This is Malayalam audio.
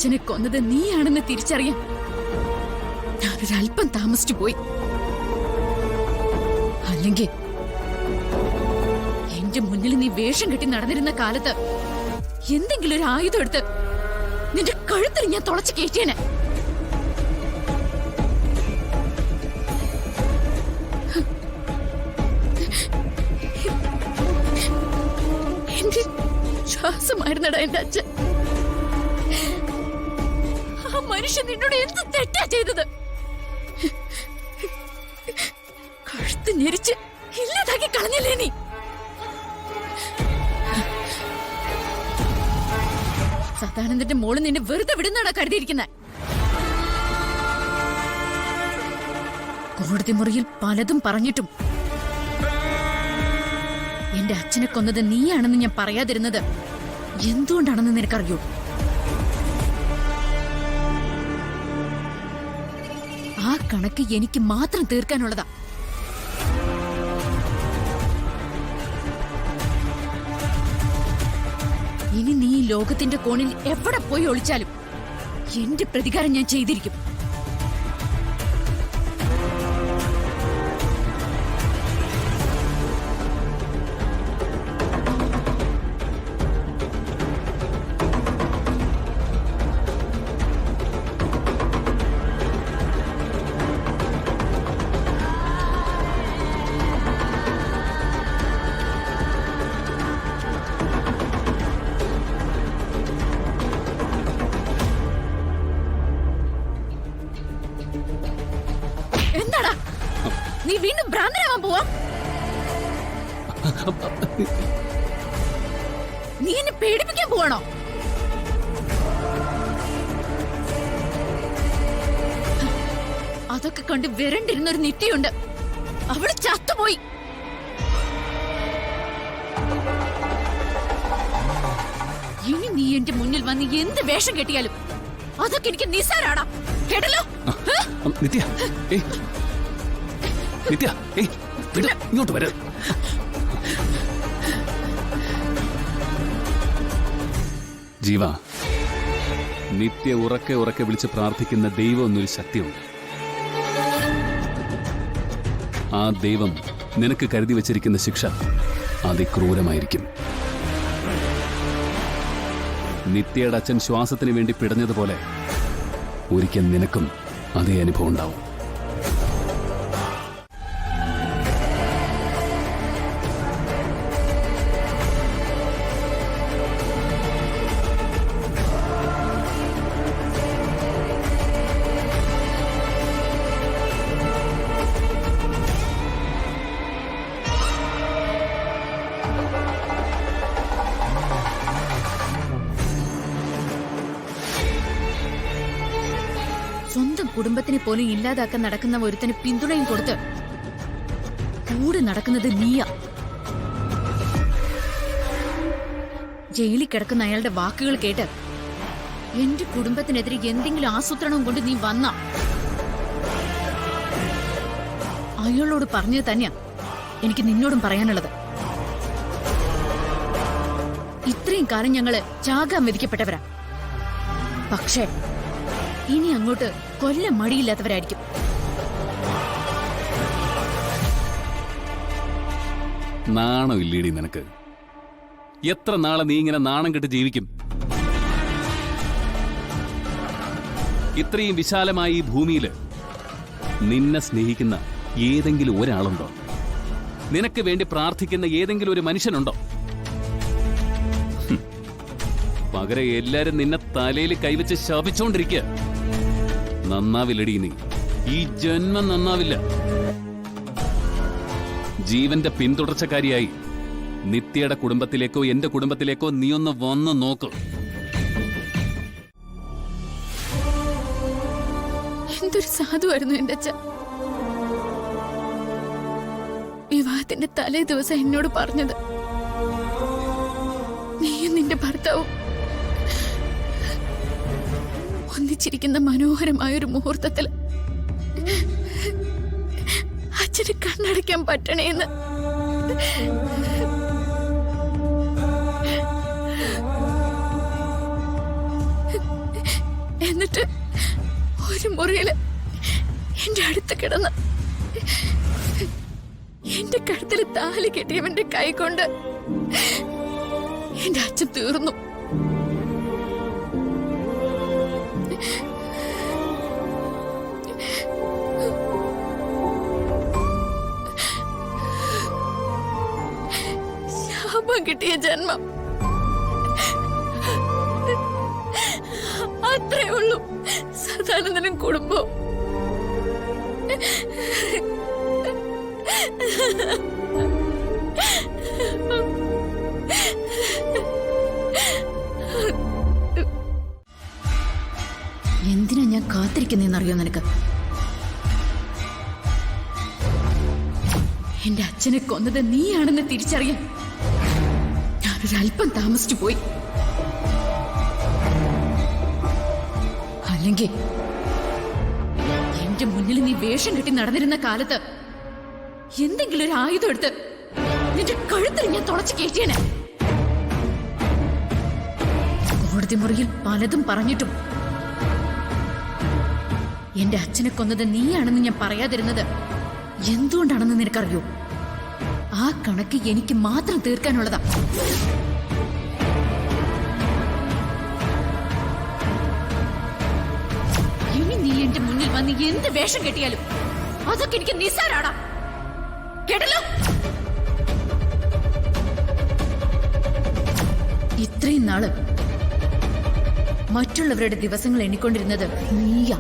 അച്ഛനെ കൊന്നത് നീയാണെന്ന് തിരിച്ചറിയാൻ ഞാനൊരല്പം താമസിച്ചു പോയി. അല്ലെങ്കിൽ എന്റെ മുന്നിൽ നീ വേഷം കെട്ടി നടന്നിരുന്ന കാലത്ത് എന്തെങ്കിലും ഒരു ആയുധം എടുത്ത് നിന്റെ കഴുത്തിൽ ഞാൻ തുളച്ചു കയറ്റിയേനെ. എന്റെ ശ്വാസമായിരുന്നടാ എന്റെ അച്ഛൻ. ആ മനുഷ്യൻ നിന്നോട് എന്ത് തെറ്റാ ചെയ്തത്? കഴുത്ത് ഞെരിച്ച് ഇല്ലാതാക്കി കളഞ്ഞില്ലേ നീ? സദാനന്ദന്റെ മോള് നിന്നെ വെറുതെ വിടുന്നാടാ കരുതിയിരിക്കുന്നത്. കോടതി മുറിയിൽ പലതും പറഞ്ഞിട്ടും എന്റെ അച്ഛനെ കൊന്നത് നീയാണെന്ന് ഞാൻ പറയാതിരുന്നത് എന്തുകൊണ്ടാണെന്ന് നിനക്കറിയോ? ആ കണക്ക് എനിക്ക് മാത്രം തീർക്കാനുള്ളതാ. ഇനി നീ ലോകത്തിന്റെ കോണിൽ എവിടെ പോയി ഒളിച്ചാലും എന്റെ പ്രതികാരം ഞാൻ ചെയ്തിരിക്കും. നീ വീണ്ടും ഭ്രാന്തനാവാൻ പോവാ? നീ എന്നെ പേടിപ്പിക്കാൻ പോവാണോ? അതൊക്കെ കണ്ട് വരണ്ടിരുന്നൊരു നിത്യയുണ്ട്, അവള് ചത്തുപോയി. ഇനി നീ എന്റെ മുന്നിൽ വന്ന് എന്ത് വേഷം കെട്ടിയാലും അതൊക്കെ എനിക്ക് നിസ്സാരാടാ, കേട്ടല്ലോ? നിത്യ നിത്യ, ഇങ്ങോട്ട് വര. ജീവ, നിത്യ ഉറക്കെ ഉറക്കെ വിളിച്ച് പ്രാർത്ഥിക്കുന്ന ദൈവം എന്നൊരു ശക്തിയുണ്ട്. ആ ദൈവം നിനക്ക് കരുതി വച്ചിരിക്കുന്ന ശിക്ഷ അതിക്രൂരമായിരിക്കും. നിത്യയുടെ അച്ഛൻ ശ്വാസത്തിന് വേണ്ടി പിടഞ്ഞതുപോലെ ഒരിക്കൽ നിനക്കും അതേ അനുഭവം ഉണ്ടാവും. സ്വന്തം കുടുംബത്തിനെ പോലും ഇല്ലാതാക്കാൻ നടക്കുന്ന ഒരുത്തന് പിന്തുണയും കൊടുത്ത് കൂടെ നടക്കുന്നത് നീയാ. ജയിലിൽ കിടക്കുന്ന അയാളുടെ വാക്കുകൾ കേട്ട് എന്റെ കുടുംബത്തിനെതിരെ എന്തെങ്കിലും ആസൂത്രണവും കൊണ്ട് നീ വന്ന അയാളോട് പറഞ്ഞത് തന്നെയാ എനിക്ക് നിന്നോടും പറയാനുള്ളത്. ഇത്രയും കാലം ഞങ്ങള് ചാകാൻ വിധിക്കപ്പെട്ടവരാ. പക്ഷേ ഇനി അങ്ങോട്ട് കൊല്ലം മടിയില്ലാത്തവരായിരിക്കും. നാണം ഇല്ലേടി നിനക്ക്? എത്ര നാളെ നീ ഇങ്ങനെ നാണം കെട്ട് ജീവിക്കും? ഇത്രയും വിശാലമായ ഈ ഭൂമിയില് നിന്നെ സ്നേഹിക്കുന്ന ഏതെങ്കിലും ഒരാളുണ്ടോ? നിനക്ക് വേണ്ടി പ്രാർത്ഥിക്കുന്ന ഏതെങ്കിലും ഒരു മനുഷ്യനുണ്ടോ? പകരം എല്ലാരും നിന്നെ തലയിൽ കൈവച്ച് ശപിച്ചോണ്ടിരിക്കുക. നന്നാവില്ലടി നീ, ഈ ജന്മം നന്നാവില്ല. ജീവന്റെ പിന്തുടർച്ചക്കാരിയായി നിത്യയുടെ കുടുംബത്തിലേക്കോ എന്റെ കുടുംബത്തിലേക്കോ നീ ഒന്ന് വന്ന് നോക്ക്. എന്തൊരു സാധുവായിരുന്നു എന്റെ അച്ഛൻ. വിവാഹത്തിന്റെ തലേ ദിവസം എന്നോട് പറഞ്ഞത് നീയും നിന്റെ ഭർത്താവും ഒന്നിച്ചിരിക്കുന്ന മനോഹരമായൊരു മുഹൂർത്തത്തിൽ അച്ഛന് കണ്ണടയ്ക്കാൻ പറ്റണേന്ന്. മുറിയില് എന്റെ അടുത്ത് കിടന്ന് എന്റെ കഴുത്തിൽ താലി കെട്ടിയവന്റെ കൈ കൊണ്ട് എന്റെ അച്ഛൻ തീർന്നു. ശാപം കിട്ടിയ ജന്മം. അത്രേ ഉള്ളൂ സദാനന്ദനും കുടുംബവും. എന്തിനാ ഞാൻ കാത്തിരിക്കുന്നറിയോ നിനക്ക്? എന്റെ അച്ഛനെ കൊന്നത് നീയാണെന്ന് തിരിച്ചറിയാൻ ഞാനൊരല്പം താമസിച്ചു പോയി. അല്ലെങ്കിൽ എന്റെ മുന്നിൽ നീ വേഷം കെട്ടി നടന്നിരുന്ന കാലത്ത് എന്തെങ്കിലും ഒരു ആയുധം എടുത്ത് നിന്റെ കഴുത്തിൽ ഞാൻ തുളച്ചു കയറ്റിയനെ. കോടതി മുറിയിൽ പലതും പറഞ്ഞിട്ടും എന്റെ അച്ഛനെ കൊന്നത് നീയാണെന്ന് ഞാൻ പറയാതിരുന്നത് എന്തുകൊണ്ടാണെന്ന് നിനക്കറിയോ? ആ കണക്ക് എനിക്ക് മാത്രം തീർക്കാനുള്ളതാ. ഇനി നീ എന്റെ മുന്നിൽ വന്ന് എന്ത് വേഷം കെട്ടിയാലും അതൊക്കെ എനിക്ക് നിസ്സാരാടാ. കേട്ടല്ലോ? ഇത്രയും നാള് മറ്റുള്ളവരുടെ ദിവസങ്ങൾ എണ്ണിക്കൊണ്ടിരുന്നത് നീയാ.